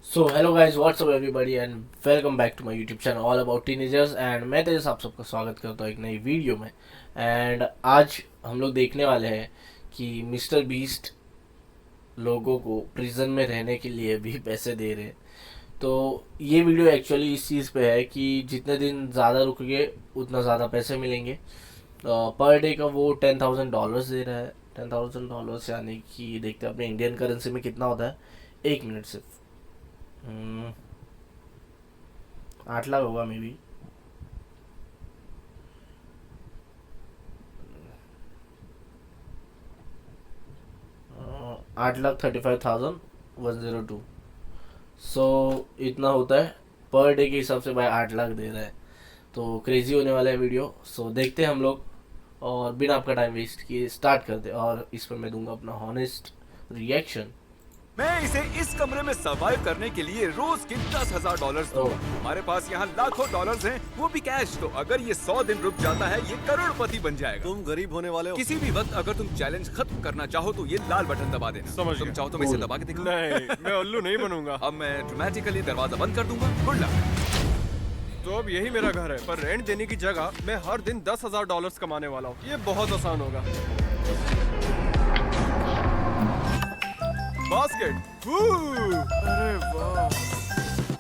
So hello guys, what's up everybody and welcome back to my YouTube channel all about teenagers. And मैं तेजस आप सबका स्वागत करता हूँ एक नई वीडियो में। एंड आज हम लोग देखने वाले हैं कि मिस्टर बीस्ट लोगों को प्रिजन में रहने के लिए भी पैसे दे रहे हैं। तो ये वीडियो एक्चुअली इस चीज़ पे है कि जितने दिन ज़्यादा रुकेंगे उतना ज़्यादा पैसे मिलेंगे। पर डे का वो $10,000 दे रहा है। $10,000 यानी कि देखते हैं अपने इंडियन करेंसी में कितना होता है। 1 मिनट सिर्फ 8 लाख होगा मे बी। $8,35,102। सो इतना होता है पर डे के हिसाब से। भाई 8 लाख दे रहा है तो क्रेजी होने वाला है वीडियो। सो देखते हैं हम लोग, और बिना आपका टाइम वेस्ट किए स्टार्ट करते हैं। और इस पर मैं दूंगा अपना हॉनेस्ट रिएक्शन। मैं इसे इस कमरे में सर्वाइव करने के लिए रोज के $10,000 दूंगा। हमारे पास यहाँ लाखों डॉलर्स हैं, वो भी कैश। तो अगर ये 100 दिन रुक जाता है ये करोड़पति बन जाएगा। तुम गरीब होने वाले हो। किसी भी वक्त अगर तुम चैलेंज खत्म करना चाहो तो ये लाल बटन दबा देना। समझ तुम गया। चाहो तो मैं इसे दबा के दिखाऊं? नहीं, मैं उल्लू नहीं बनूंगा। अब मैं ड्रामेटिकली दरवाजा बंद कर दूंगा। Good luck. तो अब यही मेरा घर है, पर रेंट देने की जगह मैं हर दिन $10,000 कमाने वाला हूँ। ये बहुत आसान होगा। बास्केट। अरे वाह,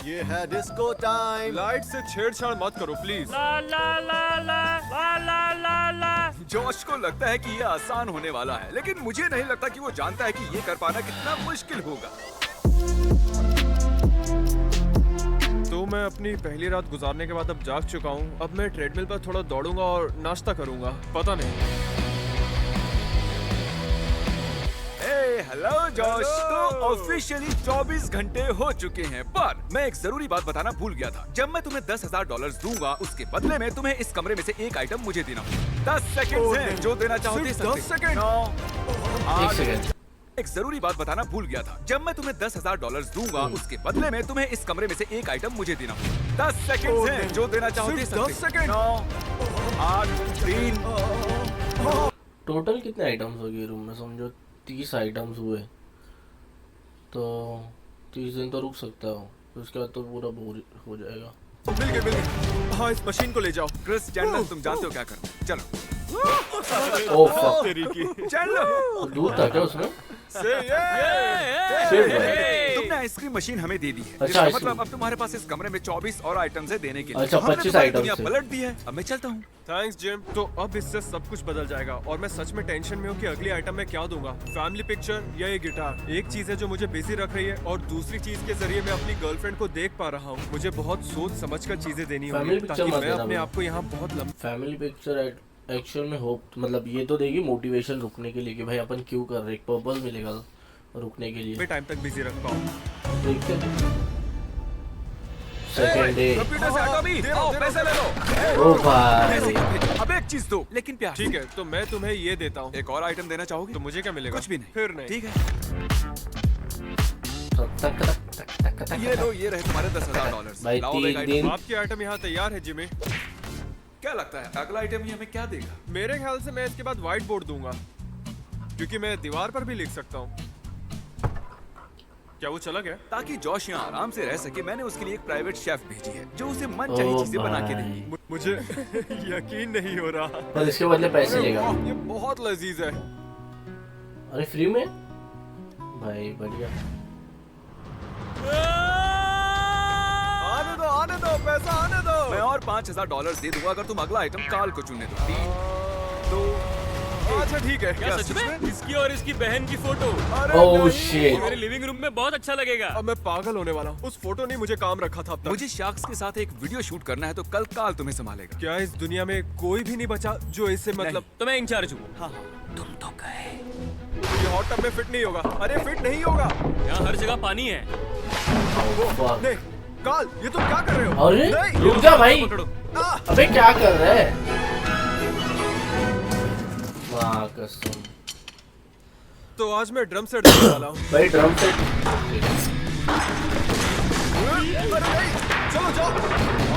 ये है डिस्को टाइम। लाइट से छेड़छाड़ मत करो प्लीज। जोश को लगता है कि ये आसान होने वाला है, लेकिन मुझे नहीं लगता कि वो जानता है कि ये कर पाना कितना मुश्किल होगा। तो मैं अपनी पहली रात गुजारने के बाद अब जाग चुका हूँ। अब मैं ट्रेडमिल पर थोड़ा दौड़ूंगा और नाश्ता करूंगा। पता नहीं। हेलो जोश। तो ऑफिशियली 24 घंटे हो चुके हैं, पर मैं एक जरूरी बात बताना भूल गया था। जब मैं तुम्हें $10,000 दूंगा उसके बदले में तुम्हें इस कमरे में से एक आइटम मुझे देना होगा। 10 सेकंड हैं, जो देना चाहो दे सकते। 10 सेकंड। 9 एक सेकंड। एक जरूरी बात बताना भूल गया था। जब मैं तुम्हें $10,000 दूंगा उसके बदले में तुम्हें इस कमरे में से एक आइटम मुझे देना होगा। 10 सेकंड हैं, जो देना चाहो दे सकते। 10 सेकंड। 9 8 3। टोटल कितने आइटम्स हो गए रूम में? समझो 30 आइटम्स हुए तो 30 दिन तो रुक सकता हूँ, फिर उसके बाद तो पूरा बोर हो जाएगा। मिल गए। हाँ, इस मशीन को ले जाओ। क्रिस चैंडलर, तुम जानते हो क्या करना। चलो। ओह फक, तेरी की। चैंडलर, दूध था क्या उसमें? तुमने आइसक्रीम मशीन हमें दे दी है। अच्छा, इसका आइसक्रीम। मतलब अब तुम्हारे पास इस कमरे में 24 और आइटम्स है देने के लिए। अच्छा, हमने 25 तुम्हारी आइटम्स दुनिया है। पलट दी है। अब मैं चलता हूँ। Thanks gym. तो अब इससे सब कुछ बदल जाएगा और मैं सच में टेंशन में हूँ कि अगली आइटम में क्या दूंगा। फैमिली पिक्चर या ये गिटार। एक चीज है जो मुझे बिजी रख रही है और दूसरी चीज के जरिए मैं अपनी गर्लफ्रेंड को देख पा रहा हूँ। मुझे बहुत सोच समझ कर चीजें देनी होगी Family picture ताकि मत मैं देना अपने भाई। आप को यहाँ बहुत लंबा। फैमिली पिक्चर एक्चुअल में होप, मतलब ये तो देगी मोटिवेशन रुकने के लिए कि भाई अपन क्यों कर रहे, एक पर्पस मिलेगा रुकने के लिए। टाइम तक बिजी रख पाऊँ। देखते हैं। Second day. कंप्यूटर से हटो भी। आओ, पैसे ले लो। ओ भाई, पैसे मत भेजो। अब एक चीज दो, लेकिन प्यार। ठीक है, तो मैं तुम्हें ये देता हूँ। एक और आइटम देना चाहोगे? तो मुझे क्या मिलेगा? कुछ भी नहीं। फिर नहीं। ठीक है, तक तक तक तक तक ये लो, ये रहे तुम्हारे $10,000। भाई, लाओ 3 एक आइटम। दिन। आपकी आइटम यहाँ तैयार है जिमी। क्या लगता है अगला आइटम ये हमें क्या देगा? मेरे ख्याल से मैं इसके बाद व्हाइट बोर्ड दूंगा, क्योंकि मैं दीवार पर भी लिख सकता हूँ। क्या वो चला गया? ताकि जोश यहाँ आराम से रह सके, मैंने उसके लिए एक प्राइवेट शेफ भेजी है जो उसे मन ओ चाहिए चीजें बना के भाई। देगी। मुझे यकीन नहीं हो रहा। पर इसके बदले पैसे लेगा। वाह, ये बहुत लजीज है। अरे फ्री में भाई, बढ़िया। आने दो, पैसा आने दो। मैं और $5,000 दे दूंगा अगर तुम अगला आइटम काल को चुनने दो। 3 2 अच्छा ठीक है। क्या सच में? इसकी और इसकी बहन की फोटो ओह शिट। मेरे लिविंग रूम में बहुत अच्छा लगेगा। अब मैं पागल होने वाला हूँ। उस फोटो ने मुझे काम रखा था अब तक। मुझे शार्क्स के साथ एक वीडियो शूट करना है, तो कल काल तुम्हें संभालेगा। क्या इस दुनिया में कोई भी नहीं बचा जो इससे मतलब? तो मैं इंचार्ज हूँ। हाँ, तुम तो गए। ये हॉट टब में फिट नहीं होगा। अरे फिट नहीं होगा। यहाँ हर जगह पानी है। fuck। नहीं काल, ये तुम क्या कर रहे हो? अरे नहीं। रुक जा भाई, पकड़ो। अबे क्या कर रहा है? वाह कसम। तो आज मैं ड्रम सेट देने वाला हूँ। भाई ड्रम सेट। अरे नहीं, चलो जाओ।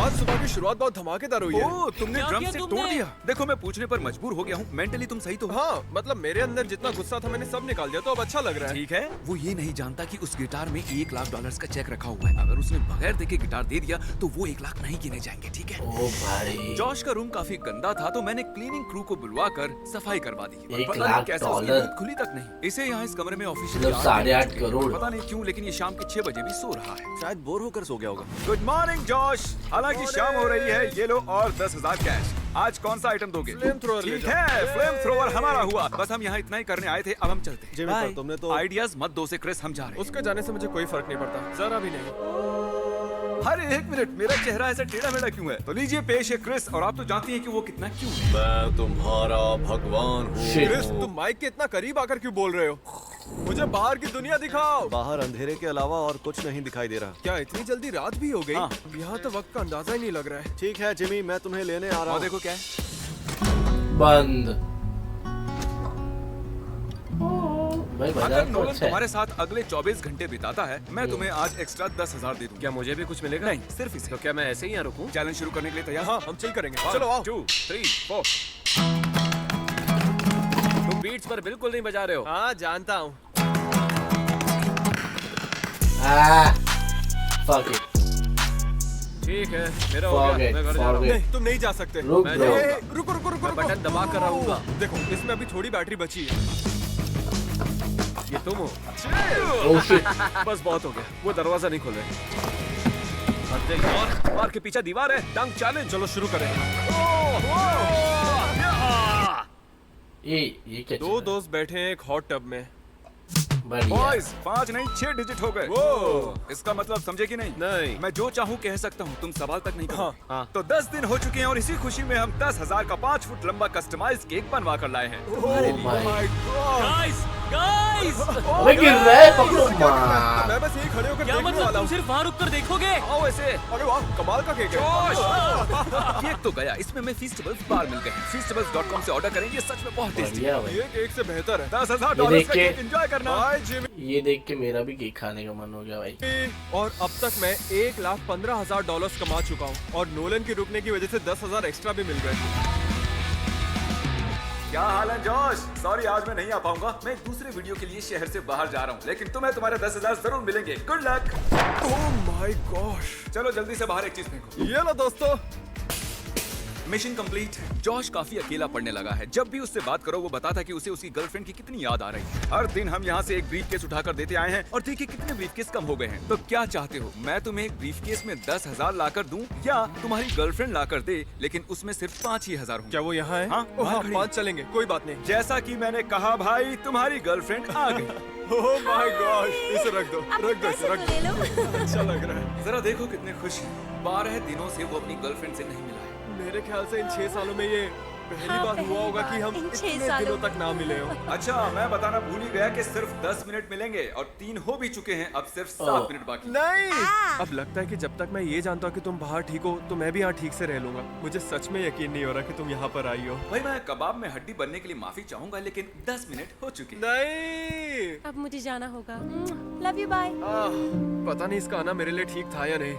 आज सुबह की शुरुआत बहुत धमाकेदार हुई है। ओह, तुमने क्या ड्रम किया से तुमने? तोड़ दिया। देखो मैं पूछने पर मजबूर हो गया हूँ, मेंटली तुम सही तो हो? हाँ, मतलब मेरे अंदर जितना गुस्सा था मैंने सब निकाल दिया, तो अब अच्छा लग रहा है। ठीक है, वो ये नहीं जानता कि उस गिटार में $1,00,000 का चेक रखा हुआ है। अगर उसने बगैर देखे गिटार दे दिया तो वो 1,00,000 नहीं गिने जाएंगे, ठीक है? ओ भाई, जॉश का रूम काफी गंदा था तो मैंने क्लीनिंग क्रू को बुलवाकर सफाई करवा दी। पता नहीं $1,00,000 कैसे उसकी नींद खुली तक नहीं। इसे यहाँ इस कमरे में ऑफिशियली मतलब 8.5 करोड़। पता नहीं क्यों, लेकिन ये शाम के 6 बजे भी सो रहा है। शायद बोर होकर सो गया होगा। Good morning Josh. हालांकि शाम हो रही है, ये लो और 10,000 कैश। आज कौन सा आइटम दोगे? फ्लेम थ्रोअर ले ठीक जाओ। है, फ्लेम थ्रोअर हमारा हुआ। बस हम यहाँ इतना ही करने आए थे, अब हम चलते हैं। जिमी, पर तुमने तो- आइडियाज मत दो से क्रिस, हम जा रहे हैं। उसके जाने से मुझे कोई फर्क नहीं पड़ता, जरा भी नहीं। अरे एक मिनट, मेरा चेहरा ऐसा टेढ़ा मेढ़ा क्यों है? तो लीजिए पेश है क्रिस, और आप तो जानती हैं कि वो कितना क्यों है। मैं तुम्हारा भगवान हूँ। Shit. क्रिस, तुम माइक के इतना करीब आकर क्यों बोल रहे हो? मुझे बाहर की दुनिया दिखाओ। बाहर अंधेरे के अलावा और कुछ नहीं दिखाई दे रहा। क्या इतनी जल्दी रात भी हो गई? हाँ। यहाँ तो वक्त का अंदाजा ही नहीं लग रहा है। ठीक है जिमी, मैं तुम्हें लेने आ रहा और हूँ। देखो क्या है, बंद। भाई अगर बाजार तो नोलन अच्छा है। तुम्हारे साथ अगले 24 घंटे बिताता है, मैं तुम्हें आज एक्स्ट्रा 10,000 दे दूंगा। क्या मुझे भी कुछ मिलेगा? नहीं, सिर्फ इसे। तो क्या मैं ऐसे ही यहाँ रुकूं? चैलेंज शुरू करने के लिए तैयार? हाँ, हम चिल करेंगे। 1, चलो आओ। 2, 3, 4। तुम बीट्स पर बिल्कुल नहीं बजा रहे हो। हाँ, जानता हूँ। Fuck it. ठीक है, मेरा हो गया, Forget, मैं घर जा रहा हूँ। forget. नहीं, तुम नहीं जा सकते। रुक मैं ब्रो। जाऊंगा। ए, रुको रुको रुको मैं रुको। बटन दबा कर रहूंगा। देखो, इसमें अभी थोड़ी बैटरी बची है। ये तुम हो? Oh shit. बस बहुत हो गया, वो दरवाजा नहीं खोल रहे। और बार के पीछे दीवार है, डंक चैलेंज। चलो शुरू करें। ये क्या दो दोस्त बैठे हैं एक हॉट टब में। बढ़िया। बॉयज, 5 नहीं 6 डिजिट हो गए। वो इसका मतलब समझे कि नहीं? नहीं। मैं जो चाहूँ कह सकता हूँ, तुम सवाल तक नहीं करो। हाँ। तो 10 दिन हो चुके हैं और इसी खुशी में हम 10,000 का 5 फुट लंबा कस्टमाइज केक बनवा कर लाए हैं। Oh my गाइस, गाइस, अबे गिर रहा है, पकड़ो मार। मैं बस यही खड़े होकर क्या देखने मतलब वाला तुम हूँ। सिर्फ वहाँ रुक कर देखोगे? आओ ऐसे। अरे वाह, कमाल का केक है। केक तो गया, इसमें मैं फीस्टेबल्स बार मिल गए। feastables.com से ऑर्डर करें, ये सच में बहुत टेस्टी है। बढ़िया भाई। ये केक से बेहतर है। $10,000 देख का के- केक एंजॉय करना। Bye Jimmy. ये देख के मेरा भी केक खाने का मन हो गया भाई। और अब तक मैं $1,15,000 कमा चुका हूँ और नोलन की रुकने की वजह से 10,000 एक्स्ट्रा भी मिल गए। क्या हाल है जॉश? सॉरी आज मैं नहीं आ पाऊंगा, मैं एक दूसरे वीडियो के लिए शहर से बाहर जा रहा हूँ, लेकिन तुम्हें तुम्हारे 10,000 जरूर मिलेंगे। Good luck. Oh my gosh. चलो जल्दी से बाहर एक चीज फेंको। ये लो दोस्तों। Mission complete. जॉश काफी अकेला पड़ने लगा है। जब भी उससे बात करो वो बताता कि उसे उसकी गर्लफ्रेंड की कितनी याद आ रही है। हर दिन हम यहाँ से एक ब्रीफकेस उठाकर देते आए हैं और देखिए कितने ब्रीफकेस कम हो गए हैं। तो क्या चाहते हो, मैं तुम्हें एक ब्रीफकेस में 10,000 लाकर दूं या तुम्हारी गर्लफ्रेंड लाकर दे, लेकिन उसमें सिर्फ 5 ही हजार होंगे? क्या वो यहाँ है? हाँ, ओह, बाहर हाँ, खड़ी 5 चलेंगे, कोई बात नहीं। जैसा कि मैंने कहा भाई, तुम्हारी गर्लफ्रेंड आ गई। ओह माय गॉश, इसे रख दो, रख दो, इसे रख दो। अच्छा लग रहा है। जरा देखो कितने खुश हैं। 12 दिनों से वो अपनी गर्लफ्रेंड से नहीं मिला है। मेरे ख्याल से इन 6 सालों में ये पहली बार हुआ होगा कि हम इन 6 इतने सालों दिनों तक ना मिले हो। अच्छा, मैं बताना भूल ही गया कि सिर्फ 10 मिनट मिलेंगे और 3 हो भी चुके हैं, अब सिर्फ 7 मिनट बाकी। नहीं, अब लगता है कि जब तक मैं ये जानता हूँ कि तुम बाहर ठीक हो तो मैं भी यहाँ ठीक से रह लूंगा। मुझे सच में यकीन नहीं हो रहा कि तुम यहाँ पर आई हो। भाई मैं कबाब में हड्डी बनने के लिए माफी चाहूंगा, लेकिन 10 मिनट हो चुके हैं। नहीं, अब मुझे जाना होगा। Love you, bye. पता नहीं इसका आना मेरे लिए ठीक था या नहीं।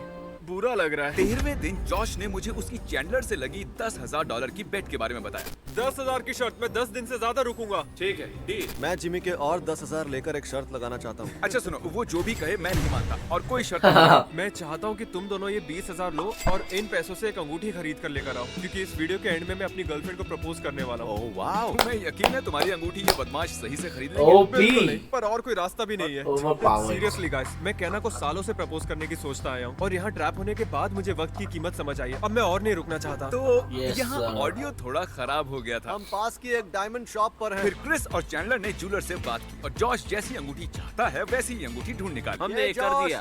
बुरा लग रहा है। 13वें दिन जॉश ने मुझे उसकी चैंडलर से लगी $10,000 की बेट के बारे में बताया। 10,000 की शर्त, मैं 10 दिन से ज्यादा रुकूंगा। ठीक है, डील। मैं जिमी के और 10,000 लेकर एक शर्त लगाना चाहता हूँ। अच्छा सुनो, वो जो भी कहे मैं नहीं मानता और कोई शर्त नहीं। मैं चाहता हूँ कि तुम दोनों ये 20,000 लो और इन पैसों से एक अंगूठी खरीद कर लेकर आओ, क्योंकि इस वीडियो के एंड में मैं अपनी गर्लफ्रेंड को प्रपोज करने वाला हूँ। Oh wow. तुम्हें यकीन है तुम्हारी अंगूठी ये बदमाश सही से खरीद ओ लेंगे? बिल्कुल पी। नहीं, पर और कोई रास्ता भी नहीं है। Overpowered. सीरियसली गाइस, मैं कहना को सालों से प्रपोज करने की सोचता आया हूँ और यहाँ ट्रैप होने के बाद मुझे वक्त की कीमत समझ आई है। अब मैं और नहीं रुकना चाहता। तो Yes, यहाँ sir. ऑडियो थोड़ा खराब हो गया था। हम पास की एक डायमंड शॉप पर हैं। फिर क्रिस और चैंडलर ने जूलर से बात की और जॉश जैसी अंगूठी चाहता है वैसी ही अंगूठी ढूंढ निकाली। हमने ये कर जॉश। दिया।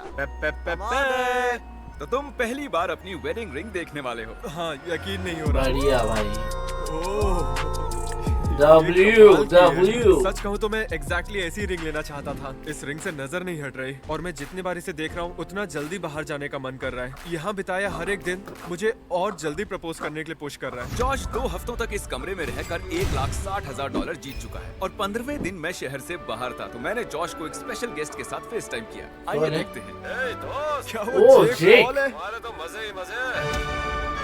तो तुम पहली बार अपनी वेडिंग रिंग देखने वाले हो। हाँ, यकीन नहीं हो रहा। बढ़िया भाई। ओह, W। सच कहूँ तो मैं एग्जैक्टली ऐसी रिंग लेना चाहता था। इस रिंग से नजर नहीं हट रही और मैं जितनी बार इसे देख रहा हूँ उतना जल्दी बाहर जाने का मन कर रहा है। यहाँ बिताया हर एक दिन मुझे और जल्दी प्रपोज करने के लिए पुश कर रहा है। जॉश 2 हफ्तों तक इस कमरे में रहकर $1,60,000 जीत चुका है और 15वें दिन मैं शहर से बाहर था, तो मैंने जॉश को एक स्पेशल गेस्ट के साथ फेस टाइम किया। आइए कौन है? देखते हैं। क्या ओह, वो जेक। जेक पॉल है? हमारे तो मजे ही मजे।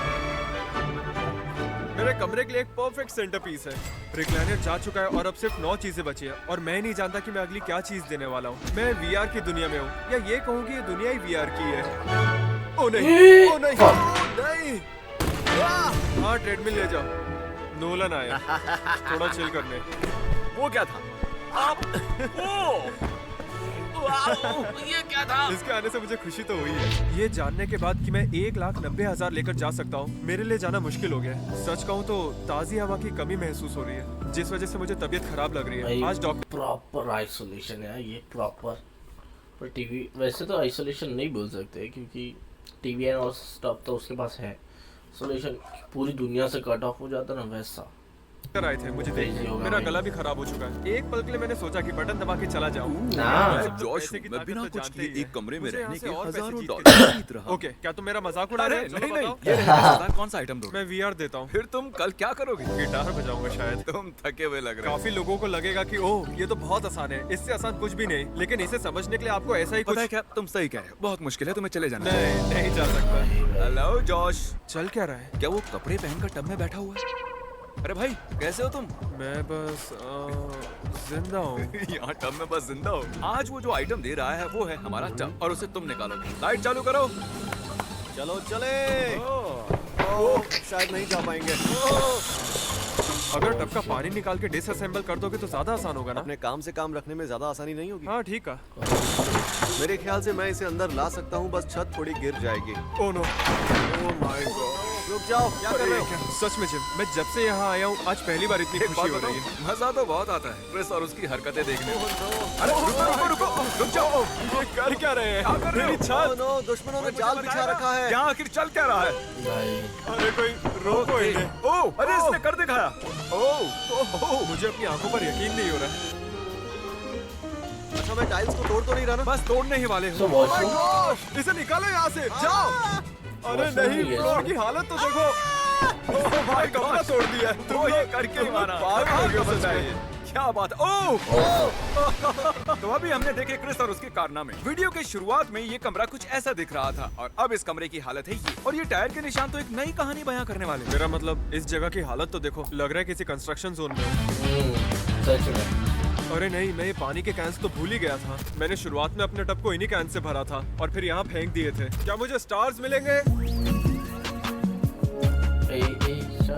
मेरे कमरे के लिए एक परफेक्ट सेंटर पीस है। रिक्लाइनर जा चुका है और अब सिर्फ 9 चीजें बची हैं और मैं नहीं जानता कि मैं अगली क्या चीज देने वाला हूँ। मैं वीआर की दुनिया में हूँ या ये कहूँ कि ये दुनिया ही वीआर की है। ओ नहीं, ओ नहीं, ओ नहीं। हाँ ट्रेडमिल ले जाओ। नोलन आया थोड़ा चिल करने। वो क्या था? ये क्या था? इसके आने से मुझे खुशी तो हुई है, ये जानने के बाद कि मैं 1,90,000 लेकर जा सकता हूँ। मेरे लिए जाना मुश्किल हो गया है। सच कहूँ तो ताज़ी हवा की कमी महसूस हो रही है, जिस वजह से मुझे तबीयत खराब लग रही है। आज डॉक्टर प्रॉपर आइसोलेशन है ये, प्रॉपर। पर टीवी वैसे तो आइसोलेशन नहीं बोल सकते क्योंकि टीवी और स्टफ तो उसके पास है। आइसोलेशन पूरी दुनिया से कट ऑफ हो जाता ना, वैसा आए थे मुझे देखने। मेरा गला भी खराब हो चुका है। एक पल के लिए मैंने सोचा कि बटन दबा के चला जाऊं। ना जॉश, मैं बिना कुछ किए एक कमरे में रहने के हजारों $1000 डॉलर जीत रहा हूं। ओके, क्या तुम मेरा मजाक उड़ा रहे हो? चलो नहीं, बताओ। ये 10,000 कौन सा आइटम दो? मैं वीआर देता हूँ। फिर तुम कल क्या करोगे? गिटार बजाऊंगा शायद। तुम थके हुए लग रहे हो। काफी लोगों को लगेगा कि ओह ये तो बहुत आसान है, इससे आसान कुछ भी नहीं। लेकिन इसे समझने के लिए आपको ऐसा ही पता है कुछ। क्या, तुम सही कह रहे हो। बहुत मुश्किल है, तुम्हें चले जाना। नहीं, नहीं जा सकता। हेलो जॉश, चल क्या रहा है? क्या वो कपड़े पहनकर टब में बैठा हुआ है? अरे भाई, कैसे हो तुम? मैं बस जिंदा हूँ। यहाँ टब में बस जिंदा हो। आज वो जो आइटम दे रहा है वो है हमारा टब और उसे तुम निकालोगे। लाइट चालू करो। चलो चले। ओह, शायद नहीं जा पाएंगे। अगर टब का पानी निकाल के डिसअसेंबल कर दोगे तो ज्यादा आसान होगा ना? अपने काम से काम रखने में ज्यादा आसानी नहीं होगी। हाँ ठीक है। मेरे ख्याल से मैं इसे अंदर ला सकता हूँ, बस छत थोड़ी गिर जाएगी। Oh no, oh my god. रुक जाओ, क्या कर रहे हो? सच में जिम, मैं जब से यहाँ आया हूँ आज पहली बार इतनी एक खुशी बात हो बताऊं, रही है। मजा तो बहुत आता है क्रिस और उसकी हरकतें देखने में। अरे रुको, रुक जाओ। ये कर क्या रहे हैं? क्या कर रहे हो? मेरी छत। ओह नो, दुश्मनों ने जाल बिछा रखा है। यहाँ आखिर चल क्या रहा है? भाई अरे कोई रोको इन्हें। ओह, अरे इसने कर दिखाया। ओह, मुझे अपनी आंखों पर यकीन नहीं हो रहा है। अच्छा, मैं टाइल्स को तोड़ तो नहीं रहा ना? बस तोड़ने ही वाले तो हो। वॉशरूम इसे निकालो यहाँ से, जाओ। अरे वॉशरूम नहीं, भी है फ्लोर इसमें। की हालत तो देखो। ओह भाई, कमरा तोड़ दिया है। तो ये करके ही मारा। पागल हो गए कमाल सच का में। है। क्या बात है। ओह तो अभी हमने देखे क्रिस और उसके कारनामे। वीडियो के शुरुआत में ये कमरा कुछ ऐसा दिख रहा था और अब इस कमरे की हालत है ये। और ये टायर के निशान तो एक नई कहानी बयां करने वाले हैं। मेरा मतलब इस जगह की हालत तो देखो, लग रहा है किसी कंस्ट्रक्शन जोन में हूँ। सच में। अरे नहीं, मैं ये पानी के कैंस तो भूल ही गया था। मैंने शुरुआत में अपने टब को इन्हीं कैन से भरा था और फिर यहाँ फेंक दिए थे। क्या मुझे स्टार्स मिलेंगे?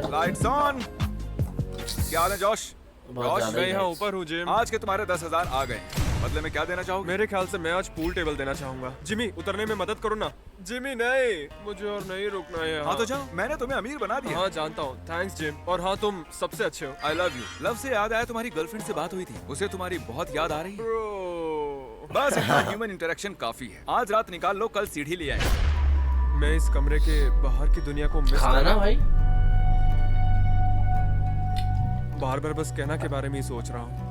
Lights on. क्या हाल है जॉश? बहुत ज्यादा मैं ही यहाँ nice। ऊपर हूँ जिम। आज के तुम्हारे 10,000 आ गए। बदले में क्या देना चाहोगे? मेरे ख्याल से मैं आज पूल टेबल देना चाहूंगा। जिमी, उतरने में मदद करो ना। जिमी नहीं, मुझे और नहीं रुकना है यहाँ। हाँ तो जाओ, मैंने तुम्हें अमीर बना दिया। हाँ जानता हूँ, थैंक्स जिम। और हाँ, तुम सबसे अच्छे हो। I love you. लव से याद आया, तुम्हारी गर्लफ्रेंड से बात हुई थी, उसे तुम्हारी बहुत याद आ रही है। Bro। बस इतना ह्यूमन इंटरेक्शन काफी है। आज रात निकाल लो, कल सीढ़ी ले आए। मैं इस कमरे के बाहर की दुनिया को मिस खाना भाई बार बार बस कहना के बारे में ही सोच रहा हूँ।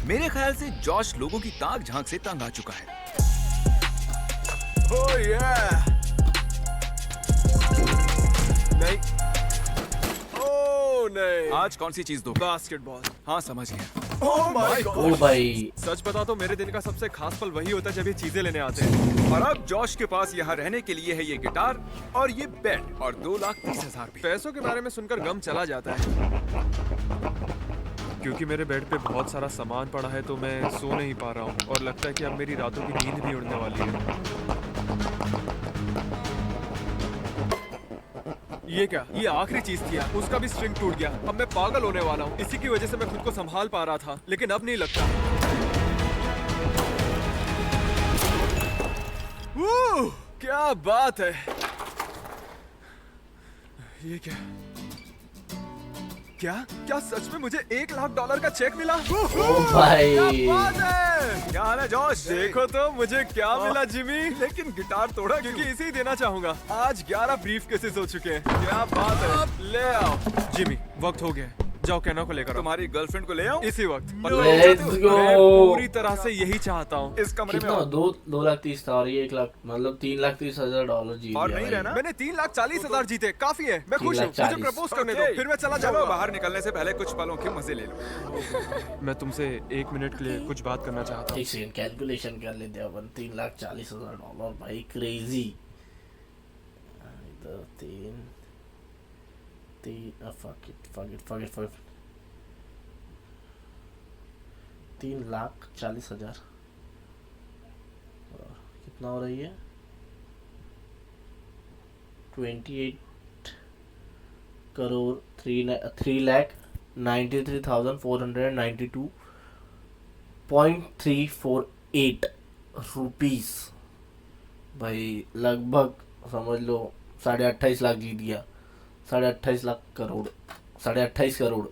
मेरे ख्याल से जॉश लोगों की ताक झांक से तंग आ चुका है। Oh yeah! नहीं। Oh नहीं। आज कौन सी चीज दो? बास्केटबॉल। हाँ समझ गया। Oh my God! ओ भाई सच बता तो मेरे दिन का सबसे खास पल वही होता है जब ये चीजें लेने आते हैं। और अब जॉश के पास यहाँ रहने के लिए है ये गिटार और ये बेड और 2,30,000 रुपए। पैसों के बारे में सुनकर गम चला जाता है। क्योंकि मेरे बेड पे बहुत सारा सामान पड़ा है तो मैं सो नहीं पा रहा हूँ और लगता है कि अब मेरी रातों की नींद भी उड़ने वाली है। ये क्या? ये आखिरी चीज थी, उसका भी स्ट्रिंग टूट गया। अब मैं पागल होने वाला हूँ। इसी की वजह से मैं खुद को संभाल पा रहा था, लेकिन अब नहीं लगता। क्या बात है। ये क्या? क्या क्या सच में मुझे $1,00,000 का चेक मिला? ओ भाई क्या बात है। क्या हाल है जॉश? देखो तो मुझे क्या मिला जिमी। लेकिन गिटार तोड़ा क्यों? क्योंकि इसे ही देना चाहूंगा। आज 11 ब्रीफ केसेस हो चुके हैं। क्या बात है। ले आओ जिमी, वक्त हो गया है। जाओ कहना को लेकर आओ। तुम्हारी गर्लफ्रेंड को ले आऊं? इसी वक्त। Let's go। मैं पूरी तरह से यही चाहता हूँ। इस कमरे में कितना आओ। 2,30,000 था और ये 1 लाख मतलब 3,30,000 डॉलर जीत और गया नहीं भाई। रहना? मैंने 3,40,000 जीते, काफी है। मैं खुश हूँ। मुझे 3,40,000 प्रपोज करने दो, ओके, फिर मैं चला चलो जाऊंगा। बाहर निकलने से पहले कुछ पलों के मजे ले लो। मैं तुमसे 1 मिनट के लिए कुछ बात करना चाहता हूँ। एक सेकंड कैलकुलेशन कर लेते हैं अपन। 3,40,000 डॉलर भाई क्रेजी। इधर 3 fuck it 3,40,000 कितना हो रही है? 28 करोड़ 3,93,492.348 रुपीस भाई। लगभग समझ लो 28.5 लाख जीत गया। 28.5 लाख करोड़ 28.5 करोड़।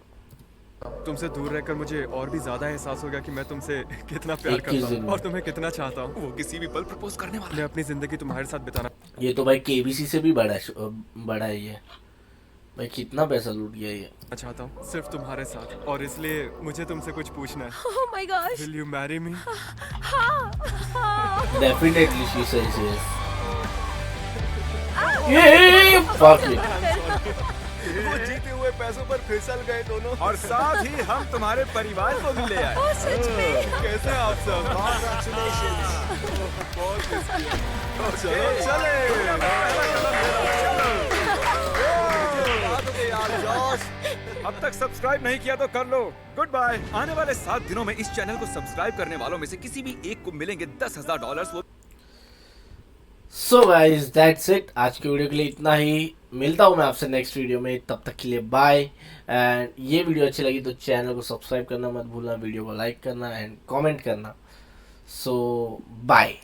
तुमसे दूर रहकर मुझे और भी ज्यादा एहसास हो गया कि मैं तुमसे कितना प्यार 21 करता दिन हूँ में। और तुम्हें कितना चाहता हूँ। वो किसी भी पल प्रपोज करने वाला मैं अपनी जिंदगी तुम्हारे साथ बिताना ये तो भाई केबीसी से भी बड़ा है ये भाई। कितना पैसा लूट गया ये। चाहता हूँ, सिर्फ तुम्हारे साथ। और इसलिए मुझे तुमसे कुछ पूछना है। Oh my gosh. Will you marry me? Definitely she says yes. ये fuck it। वो जीते हुए पैसों पर फिसल गए दोनों। और साथ ही हम तुम्हारे परिवार को भी ले आए। Oh, सच में? कैसे हैं आप सब? बहुत मिस किया। चलो अब तक सब्सक्राइब नहीं किया तो कर लो। Good bye. आने वाले 7 दिनों में इस चैनल को सब्सक्राइब करने वालों में से किसी भी एक को मिलेंगे $10,000। वो सो गाइस दैट्स इट। आज के वीडियो के लिए इतना ही। मिलता हूँ मैं आपसे नेक्स्ट वीडियो में। तब तक के लिए बाय। एंड ये वीडियो अच्छी लगी तो चैनल को सब्सक्राइब करना मत भूलना, वीडियो को लाइक करना एंड कमेंट करना। सो बाय।